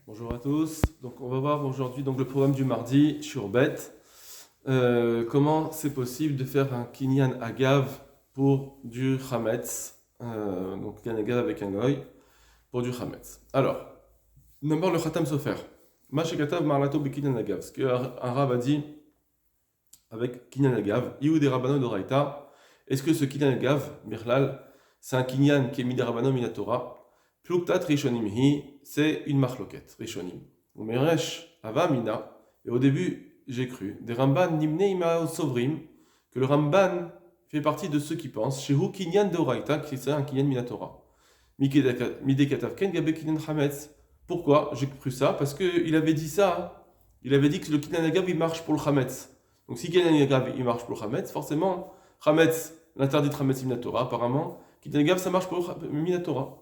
Bonjour à tous. Donc on va voir aujourd'hui le programme du mardi sur Bet. Comment c'est possible de faire un kinyan agav pour du chametz, donc kinyan agav avec un goy pour du chametz. Alors, d'abord le khatam sofer. Mashekatav marlato be kinyan agav. Ce qu'un rab a dit avec kinyan agav, iou des rabbanon d'oraita. Est-ce que ce kinyan agav, mirlal, c'est un kinyan qui est mis des rabbanon minatora? Pluktat rishonim hi, c'est une marloquette, rishonim. Umeresh avamina, et au début j'ai cru, des Ramban nimne ima sovrim, que le Ramban fait partie de ceux qui pensent, chez Hu kinyan de Oraita, qui c'est un kinyan minatora. Midekatav ken gabe kinyan chametz. Pourquoi j'ai cru ça? Parce qu'il avait dit ça, hein. Il avait dit que le kinyan agav il marche pour le chametz. Donc si kinyan agav il marche pour le chametz, forcément, chametz, l'interdit de chametz minatora, apparemment, kinyan agav ça marche pour le minatora.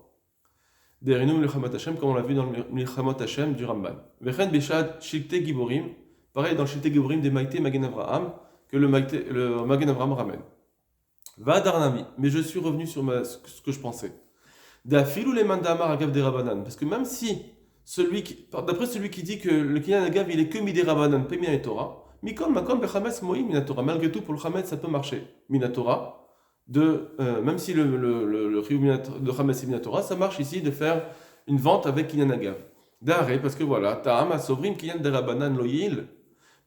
Derinu Milchamot Hashem, comme on l'a vu dans le Milchamot Hashem du Ramban. Vechen Beshad Shilte Giborim, pareil dans le Shilte Giborim des Maïté Magen Avraham, que le Magen Avraham ramène. Va Darnami, mais je suis revenu sur ce que je pensais. Dafilou les mandamar agav des Rabanan, parce que même si, d'après celui qui dit que le Kinyan Agav il est que Midé Rabanan, pas Minatora, Mikol Makom Bechametz Moïm Minatora, malgré tout pour le Chametz ça peut marcher. Minatora. Même si le Riou de Hamas et Minatora, ça marche ici de faire une vente avec Kinyan Agav. D'arrêt, parce que voilà, Ta'am Asovrim Kinyan Derabanan Loyil.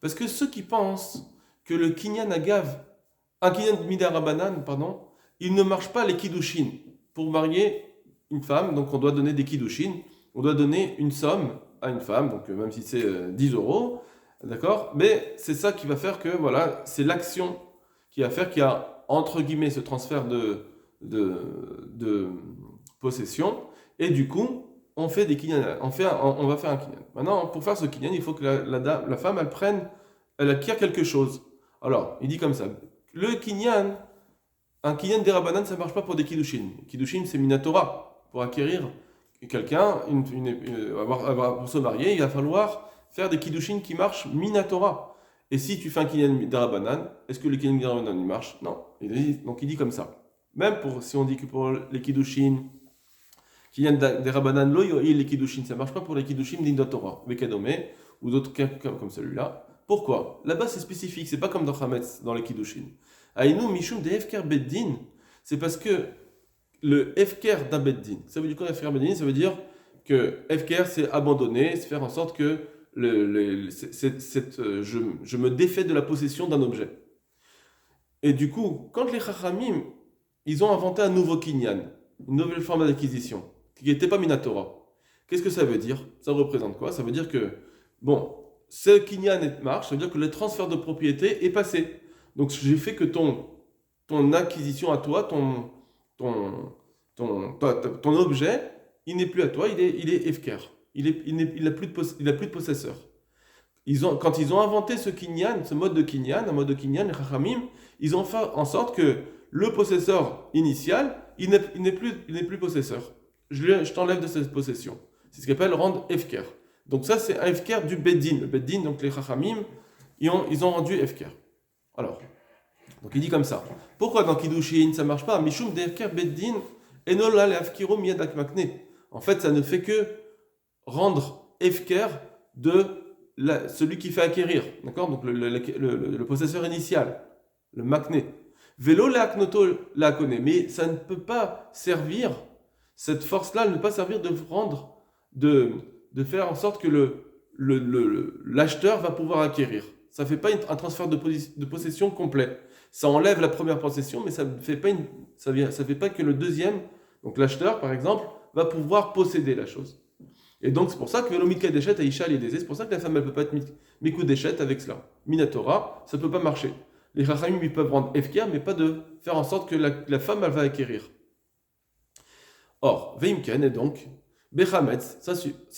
Parce que ceux qui pensent que le Kinyan Agav, un Kinyan Midarabanan, pardon, il ne marche pas les Kiddushin. Pour marier une femme, donc on doit donner des Kiddushin, on doit donner une somme à une femme, donc même si c'est 10 euros, d'accord, mais c'est ça qui va faire que, voilà, c'est l'action qui va faire qu'il y a entre guillemets ce transfert de possession, et du coup on fait des kinyan, on va faire un kinyan. Maintenant pour faire ce kinyan il faut que la femme elle acquiert quelque chose. Alors il dit comme ça, le kinyan, un kinyan des Rabbanan ça marche pas pour des kiddushin. Kiddushin c'est minatora, pour acquérir quelqu'un, pour se marier il va falloir faire des kiddushin qui marchent minatora. Et si tu fais un kinyan d'Arabanan, est-ce que le kinyan d'Arabanan il marche? Non. Donc il dit comme ça. Même si on dit que pour les kiddushin, kinyan d'Arabanan lo yo'il les kiddushin, ça marche pas pour les kiddushin d'Indotora, Bekadome, ou d'autres cas comme celui-là. Pourquoi? Là-bas c'est spécifique, c'est pas comme dans Hametz, dans les kiddushin. Aïnou mishum de Efker Beddin, c'est parce que le Efker d'un Beddin, ça veut dire quoi Efker Beddin? Ça veut dire que Efker c'est abandonner, c'est faire en sorte que je me défais de la possession d'un objet. Et du coup, quand les Chachamim, ils ont inventé un nouveau kinyan, une nouvelle forme d'acquisition, qui n'était pas Minatora, qu'est-ce que ça veut dire? Ça représente quoi? Ça veut dire que, bon, ce kinyan marche, ça veut dire que le transfert de propriété est passé. Donc j'ai fait que ton acquisition à toi, ton objet, il n'est plus à toi, il est Efker. Il n'a plus de possesseur. Quand ils ont inventé ce kinyan, ce mode de kinyan, un mode de kinyan, les Chachamim, ils ont fait en sorte que le possesseur initial, il n'est plus possesseur. Je t'enlève de cette possession. C'est ce qu'on appelle rendre Efker. Donc ça, c'est un Efker du Beddin. Le Beddin, donc les Chachamim, ils ont rendu Efker. Alors, donc il dit comme ça. Pourquoi dans Kiddushin, ça ne marche pas? Mishum de Efker Beddin, enola le Afkiro miyadak makne. En fait, ça ne fait que rendre Efker de celui qui fait acquérir, d'accord? Donc le possesseur initial, le makné. Vélo l'aknoto l'akone, mais ça ne peut pas servir, cette force-là ne peut pas servir de rendre, de faire en sorte que l'acheteur va pouvoir acquérir. Ça ne fait pas un transfert de possession complet. Ça enlève la première possession, mais ça ne fait pas que le deuxième, donc l'acheteur par exemple, va pouvoir posséder la chose. Et donc c'est pour ça que l'omidka déchet à Isha l'idée, c'est pour ça que la femme elle peut pas être mikou déchet avec cela. Minatora, ça peut pas marcher. Les chachamim ils peuvent rendre efker, mais pas de faire en sorte que la femme elle va acquérir. Or, veimken et donc bechametz, ça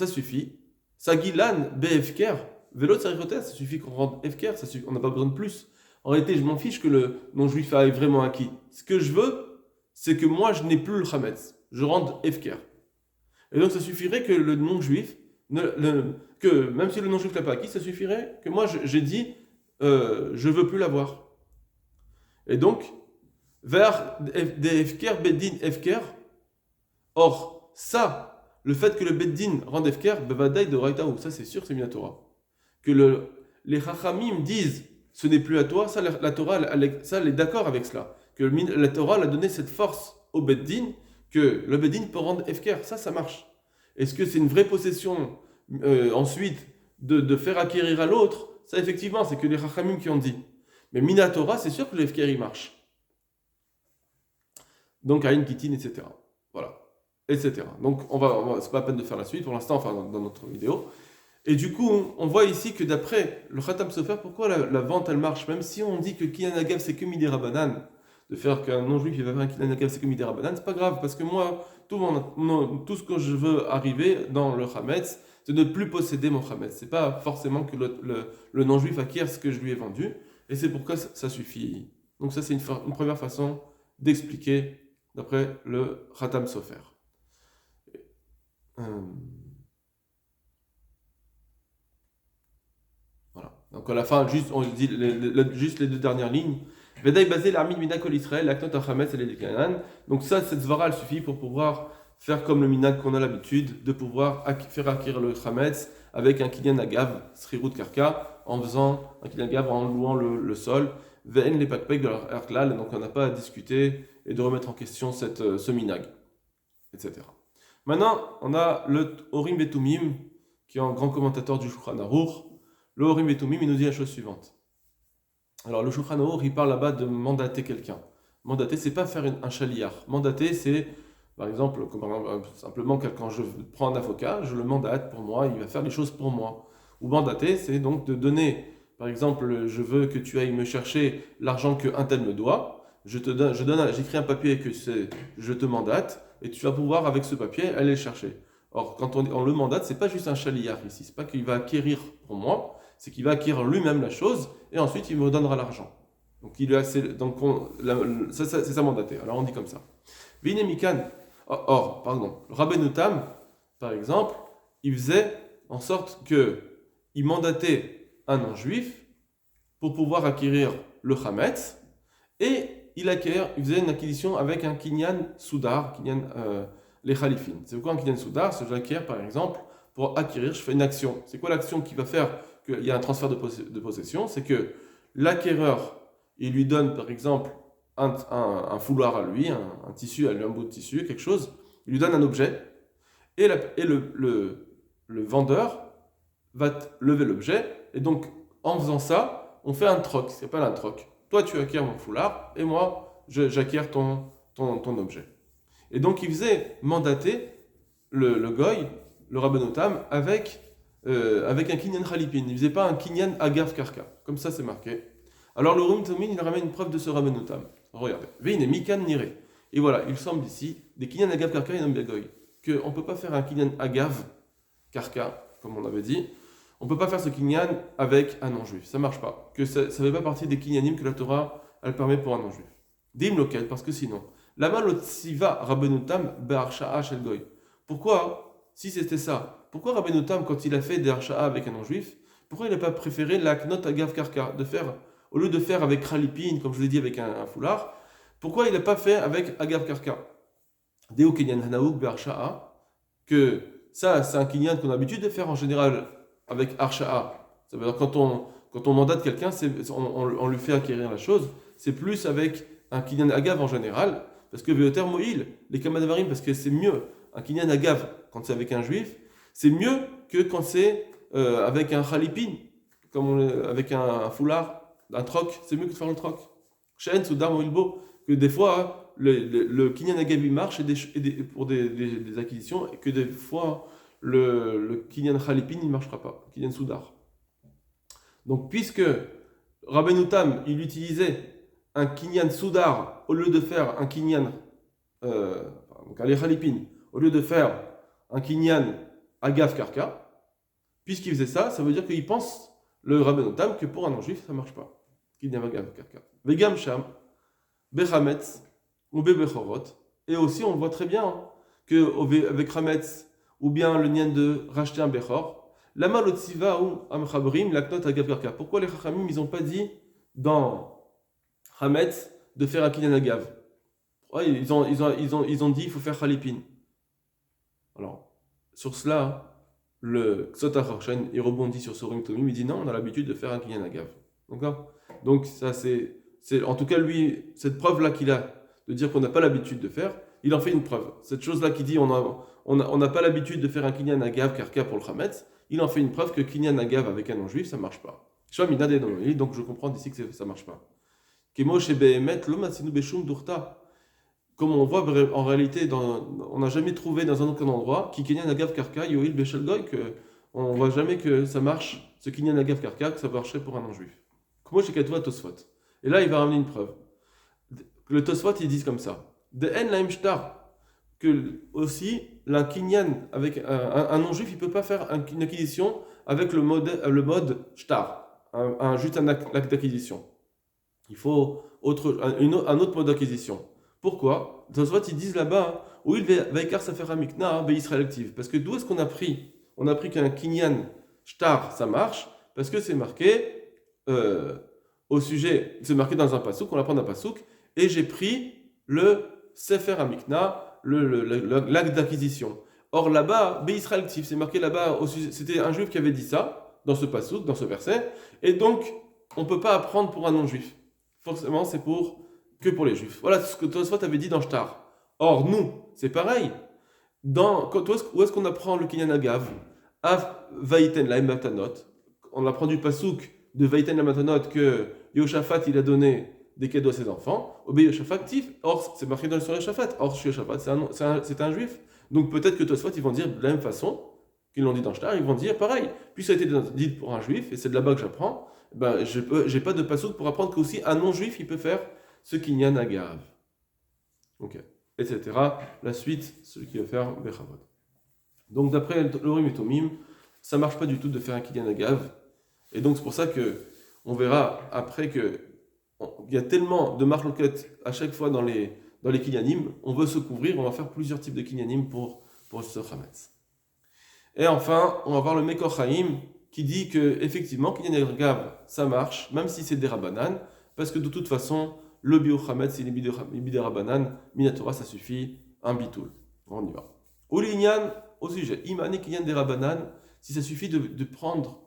suffit. Sagilan beefker, velo tsarichoter, ça suffit qu'on rende efker, on n'a pas besoin de plus. En réalité, je m'en fiche que le non-juif aille vraiment acquis. Ce que je veux, c'est que moi je n'ai plus le chametz, je rende efker. Et donc ça suffirait que le non-juif, que même si le non-juif l'a pas acquis, ça suffirait que moi j'ai dit je veux plus l'avoir. Et donc, vers des Efker, Bedin Efker, or ça, le fait que le Beddin rende Efker, Bevadaï de Raïtaou, ça c'est sûr, c'est Minatora. Que les Chachamim disent ce n'est plus à toi, ça la Torah, ça elle est d'accord avec cela. Que la Torah a donné cette force au Beddin, que le Beddin peut rendre Efker, ça marche. Est-ce que c'est une vraie possession ensuite de faire acquérir à l'autre? Ça effectivement, c'est que les Chachamim qui ont dit. Mais Minatora, c'est sûr que l'Efker il marche. Donc Aïn Kitin, etc. Voilà. Etc. Donc c'est pas la peine de faire la suite pour l'instant, enfin dans notre vidéo. Et du coup, on voit ici que d'après le Khatam Sofer, pourquoi la vente elle marche, même si on dit que Kinyan Agav c'est que Midera Banan, de faire qu'un non-juif il va faire un Kinyan Agav c'est que Midera Banan, c'est pas grave, parce que moi, tout ce que je veux arriver dans le Hametz, c'est de ne plus posséder mon Hametz. C'est pas forcément que le non-juif acquiert ce que je lui ai vendu, et c'est pourquoi ça suffit. Donc ça c'est une première façon d'expliquer d'après le Khatam Sofer. Voilà. Donc à la fin, juste, on dit juste les deux dernières lignes. Vedaï basé l'armine minak ol Israël, la knot hachametz et les Canaan. Donc ça, cette svara, elle suffit pour pouvoir faire comme le minak qu'on a l'habitude, de pouvoir faire acquérir le chametz avec un kinyan agav, srirut karka, en faisant un kinyan agav, en louant le sol. Ve'en les pakpek de leur erklal, donc on n'a pas à discuter et de remettre en question ce minag, etc. Maintenant, on a le Orim Betumim, qui est un grand commentateur du Shulchan Aruch. Le Orim Betumim, il nous dit la chose suivante. Alors, le Shulchan Aruch, il parle là-bas de mandater quelqu'un. Mandater, c'est pas faire un chaliar. Mandater, c'est, par exemple, simplement quand je prends un avocat, je le mandate pour moi, il va faire les choses pour moi. Ou mandater, c'est donc de donner, par exemple, je veux que tu ailles me chercher l'argent qu'un tel me doit. J'écris un papier que je te mandate, et tu vas pouvoir, avec ce papier, aller le chercher. Or, quand on le mandate, c'est pas juste un chaliar ici, c'est pas qu'il va acquérir pour moi, c'est qu'il va acquérir lui-même la chose, et ensuite il me donnera l'argent. Donc, c'est ça mandaté. Alors on dit comme ça. Vinemikan, le Rabbeinu Tam, par exemple, il faisait en sorte que il mandatait un non-juif pour pouvoir acquérir le chametz, et il faisait une acquisition avec un kinyan soudar, les khalifin. C'est quoi un kinyan soudar? C'est que j'acquiers, par exemple, pour acquérir, je fais une action. C'est quoi l'action qui va faire qu'il y a un transfert de possession? C'est que l'acquéreur, il lui donne, par exemple, un foulard à lui, un tissu, à lui, un bout de tissu, quelque chose. Il lui donne un objet, et le vendeur va lever l'objet, et donc, en faisant ça, on fait un troc, ça s'appelle un troc. Toi, tu acquiers mon foulard, et moi, j'acquiers ton objet. Et donc, il faisait mandater le goy, le Rabbeinu Tam, avec un kinyan khalipin. Il ne faisait pas un kinyan agav karka. Comme ça, c'est marqué. Alors, le Rum Tomin, il ramène une preuve de ce Rabbeinu Tam. Regardez. Veine mikan nire. Et voilà, il semble ici, des kinyan agav karka et un goy, qu'on ne peut pas faire un kinyan agav karka, comme on avait dit. On ne peut pas faire ce kinyan avec un non-juif. Ça ne marche pas. Que ça ne fait pas partie des kinyanim que la Torah, elle permet pour un non-juif. Dim lokel, parce que sinon, lama lotsiva Rabbeinu Tam be'arsha'a shel goy. Pourquoi, si c'était ça, pourquoi Rabbeinu Tam, quand il a fait des arsha'a avec un non-juif, pourquoi il n'a pas préféré la knot agav karka, au lieu de faire avec khalipin, comme je l'ai dit, avec un foulard, pourquoi il n'a pas fait avec agav karka? Deo kinyan hanaouk be'arsha'a, que ça, c'est un kinyan qu'on a l'habitude de faire en général avec arsha'a. Ça veut dire quand on mandate quelqu'un, on lui fait acquérir la chose. C'est plus avec un kinyan agav en général, parce que veoter moïl, les kamadavarim, parce que c'est mieux. Un kinyan agav, quand c'est avec un juif, c'est mieux que quand c'est avec un khalipin, avec un foulard, un troc. C'est mieux que de faire le troc. Shen, soudar, moïlbo, que des fois, le kinyan agav il marche pour des acquisitions, et que des fois, le kinyan khalipin il ne marchera pas, kinyan soudar. Donc, puisque Rabbeinu Tam, il utilisait un kinyan soudar au lieu de faire un kinyan, donc un khalipin, au lieu de faire un kinyan agav karka, puisqu'il faisait ça, ça veut dire qu'il pense, le Rabbeinu Tam, que pour un non-juif, ça ne marche pas. Kinyan agav karka. Vegam sham, bechametz, ou bebechorot. Et aussi, on voit très bien qu'avec chametz, ou bien le nien de racheter un bechor, lama lotziva ou amchabrim, la knot agav karka. Pourquoi les chachamim, ils n'ont pas dit dans chametz de faire un kinyan agav? Ils ont dit il faut faire khalipin. Alors, sur cela, le Ksot HaCharshen, il rebondit sur Sorim Tomim, il dit non, on a l'habitude de faire un Kinyan Agav. D'accord? Donc, ça, en tout cas, lui, cette preuve-là qu'il a de dire qu'on n'a pas l'habitude de faire, il en fait une preuve. Cette chose-là qui dit on n'a pas l'habitude de faire un Kinyan Agav Karka pour le Chametz, il en fait une preuve que Kinyan Agav avec un non-juif, ça ne marche pas. Donc, je comprends d'ici que ça ne marche pas. Kemo Shebehemet, Lomatsinu Beshum Durta. Comme on voit en réalité, on n'a jamais trouvé dans un autre endroit qui Kinyan Agav Karka, Yoil Beshel Goy, on ne voit jamais que ça marche, ce Kinyan Agav Karka, que ça marcherait pour un non-juif. Comment chez Katwa Tosfot. Et là, il va ramener une preuve. Le Tosfot, ils disent comme ça. De En Laim Shtar, que aussi, la Kinyan, avec un non-juif, il ne peut pas faire une acquisition avec le mode Shtar, juste un acte d'acquisition. Il faut un autre mode d'acquisition. Pourquoi? Tosfot, ils disent là-bas, où il va écarter sa faire amikna, Israël active. Parce que d'où est-ce qu'on a pris? On a pris qu'un Kinyan Shtar, ça marche, parce que c'est marqué au sujet, c'est marqué dans un pasouk, on apprend d'un pasouk, et j'ai pris le Sefer Amikna, l'acte d'acquisition. Or là-bas, Israël active, c'est marqué là-bas, c'était un juif qui avait dit ça, dans ce pasouk, dans ce verset, et donc, on ne peut pas apprendre pour un non-juif. Forcément, c'est que pour les juifs. Voilà ce que Tosfot avait dit dans Shtar. Or, nous, c'est pareil. Où est-ce qu'on apprend le Kinyan Agav? Av Vaiten la Matanot. On apprend du pasouk de Vaiten la Matanot que Yoshaphat il a donné des cadeaux à ses enfants. Obé Yoshaphat tif. Or, c'est marqué dans l'histoire de Yoshaphat. Or, Yoshaphat, c'est un juif. Donc peut-être que Tosfot, ils vont dire de la même façon qu'ils l'ont dit dans Shtar, ils vont dire pareil. Puis ça a été dit pour un juif, et c'est de là-bas que j'apprends. Ben, j'ai pas de pasouk pour apprendre qu'aussi un non-juif, il peut faire ce Kinyan Agav. Ok. Etc. La suite, celui qui va faire Bechavot. Donc d'après l'Orim et Tomim, ça marche pas du tout de faire un Kinyan Agav. Et donc c'est pour ça que on verra après que il y a tellement de marloquettes à chaque fois dans les Kinyanim, on veut se couvrir, on va faire plusieurs types de Kinyanim pour ce Chametz. Et enfin, on va voir le Mekor Chaim qui dit que effectivement Kinyan Agav ça marche, même si c'est des Rabbanan, parce que de toute façon le bio Chametz, il est bidé Rabbanan, Minatora ça suffit, un bitoul. On y va. Au Lignan, au sujet, Imane Kinyan des Rabbanan, si ça suffit de prendre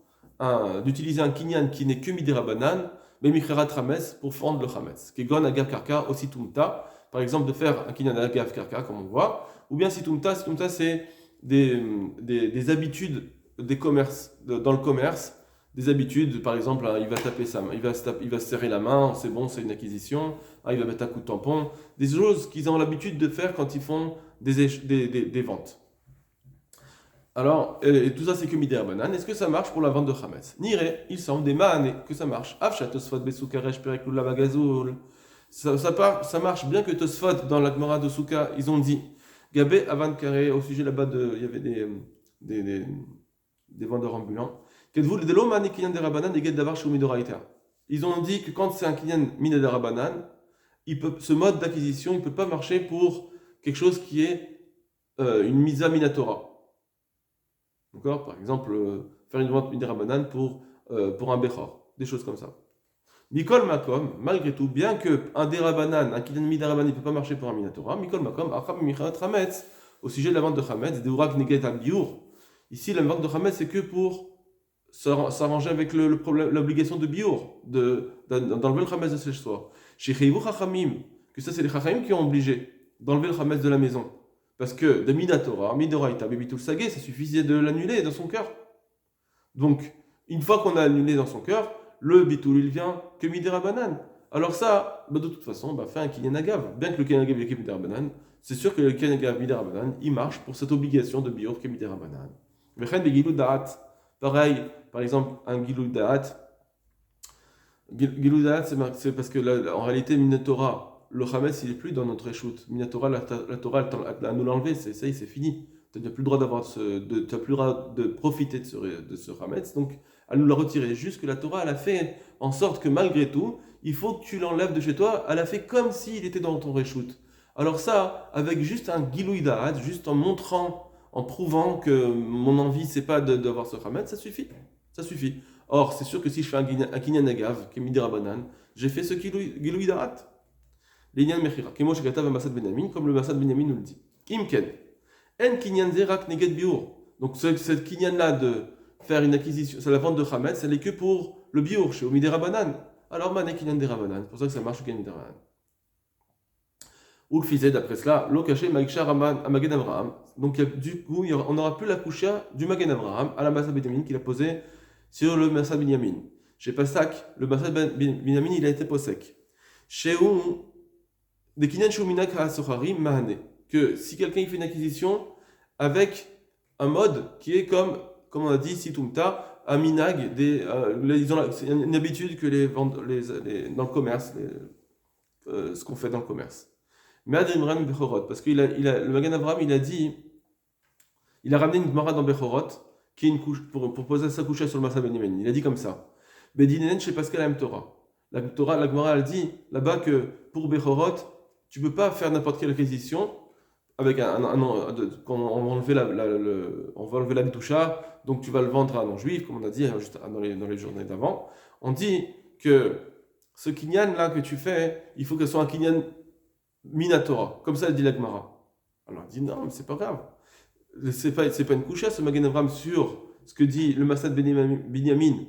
d'utiliser un Kinyan qui n'est que midé Rabbanan, mais Micherat Chametz pour fendre le Chametz. Kegon Agav Karka, aussi Tumta, par exemple de faire un Kinyan Agav Karka, comme on voit, ou bien si Tumta c'est des habitudes des commerces, dans le commerce, des habitudes, par exemple, il va taper sa main, il va se serrer la main, c'est bon, c'est une acquisition, il va mettre un coup de tampon, des choses qu'ils ont l'habitude de faire quand ils font des ventes. Alors, et tout ça c'est que midé Rabbanan. Est-ce que ça marche pour la vente de Chametz? Nire, il semble des manes que ça marche. Avshat Tosfot Besukaresh Pereklou Lavagazoul. Ça marche bien que Tosfot dans la Gemara de Souka, ils ont dit Gabé Avan Karé, au sujet là-bas il y avait des vendeurs ambulants. Ils ont dit que quand c'est un Kinyan Midé Rabbanan, ce mode d'acquisition, il ne peut pas marcher pour quelque chose qui est une Misa Minatora. D'accord? Par exemple, faire une vente Midé Rabbanan pour un Bechor, des choses comme ça. Mikol Makom, malgré tout, bien qu'un Derabanan, un Kinyan Midé Rabbanan, ne peut pas marcher pour un Minatora, Mikol Makom, Acham Michat Chametz, au sujet de la vente de Chametz, de Urak Neget al Biour. Ici, la vente de Chametz, c'est que pour s'arranger avec l'obligation de Biour, d'enlever le Chametz de chez soi. Chez Chayvou Chachamim, que ça, c'est les Chachamim qui ont obligé d'enlever le Chametz de la maison. Parce que de Minatora, Midoraita, Bebitul Sagé, ça suffisait de l'annuler dans son cœur. Donc, une fois qu'on a annulé dans son cœur, le Bitul, il vient que Midé Rabbanan. Alors ça, de toute façon, fait un Kinyan Agav. Bien que le Kinyan Agav est Midé Rabbanan, c'est sûr que le Kinyan Agav Midé Rabbanan, il marche pour cette obligation de Biour que Midé Rabbanan. Vechen de Gilou Da'at. Pareil, par exemple, un Gilou Da'at. Gilou Da'at, c'est parce que en réalité, Minatora, le Chametz, il n'est plus dans notre échoute. Minatora, la Torah, elle a nous l'enlever, c'est fini. Tu n'as plus le droit de profiter de ce Chametz, donc elle nous l'a retiré. Juste que la Torah, elle a fait en sorte que malgré tout, il faut que tu l'enlèves de chez toi. Elle a fait comme s'il était dans ton réchoute. Alors ça, avec juste un Gilou Da'at, juste en montrant, en prouvant que mon envie, c'est pas d'avoir ce Chametz, ça suffit. Ça suffit. Or, c'est sûr que si je fais un Kinyan Agav, qui est Midé Rabbanan, j'ai fait ce Gilou Da'at. L'inyan Mechira, comme le Masad Benyamin nous le dit. Imken, en Kinyan Zerak Neget Biour. Donc cette kinyan-là de faire une acquisition, c'est la vente de Hametz, elle est que pour le biour, chez Omidera Banan. Alors, man kinyan des Rabanan. C'est pour ça que ça marche au kinyan des Rabanan. Ou le fizet, d'après cela, l'eau cachée, Maïksha Raman, à Magen Abraham. Donc, du coup, on n'aura plus la coucha du Magen Abraham à la Massa Benyamin qu'il a posée sur le Massa Benyamin. Chez Pasak, le Massa Benyamin, il a été posek. Chez où, des kinyan shuminak ha-sochari, mahane. Que si quelqu'un fait une acquisition avec un mode qui est comme on a dit, situmta, un minag, c'est une habitude que dans le commerce, ce qu'on fait dans le commerce. Mais Adrimran Bechorot, parce que le Magen Avraham, il a ramené une Gemara dans Bechorot, qui est une couche, pour poser sa couche sur le Massa Benyamin. Il a dit comme ça. Bedinen chez Pascal Am Torah. La Gemara, elle dit là-bas que pour Bechorot, tu ne peux pas faire n'importe quelle acquisition avec quand on va enlever la Kedusha, donc tu vas le vendre à un non-juif, comme on a dit juste dans les journées d'avant. On dit que ce kinyan là que tu fais, il faut que ce soit un kinyan minatora, comme ça elle dit la Gemara. Alors elle dit non, mais c'est pas grave. C'est pas une coucha, ce Magen Avraham sur ce que dit le Massad Binyamin.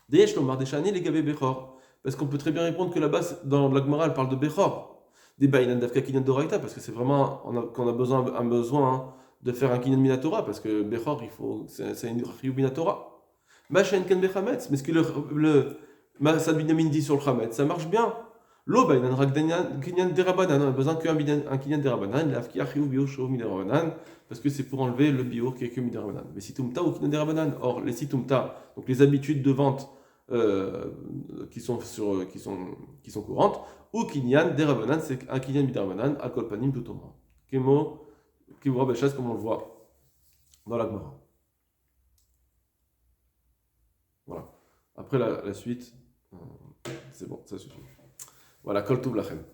Deyesh lomar deshani les gavés Bechor. Parce qu'on peut très bien répondre que là-bas, dans la Gemara, elle parle de Bechor. Des baïnan d'Afka Kinyan d'Oraita, parce que c'est vraiment qu'on a besoin de faire un Kinyan Minatora, parce que Bechor, c'est une Riyou Minatora. Machen Ken Bechametz, mais ce que le Massad Binyamin dit sur le Chametz, ça marche bien. Lo baïnan rak Kinyan derabanan, on a besoin qu'un Kinyan derabanan, l'Afki Riyou Biosho Miderabanan, parce que c'est pour enlever le bio qui est que Miderabanan. Mais situmta ou Kinyan derabanan, or les situmta, donc les habitudes de vente qui sont courantes, ou kinyan derabanan, c'est un kinyan miderabanan, alcool panim tout au moins. Kemo, Kibra Belchas, comme on le voit dans la Gemara. Voilà. Après la suite, c'est bon, ça suffit. Voilà, Kol Tov Lachem.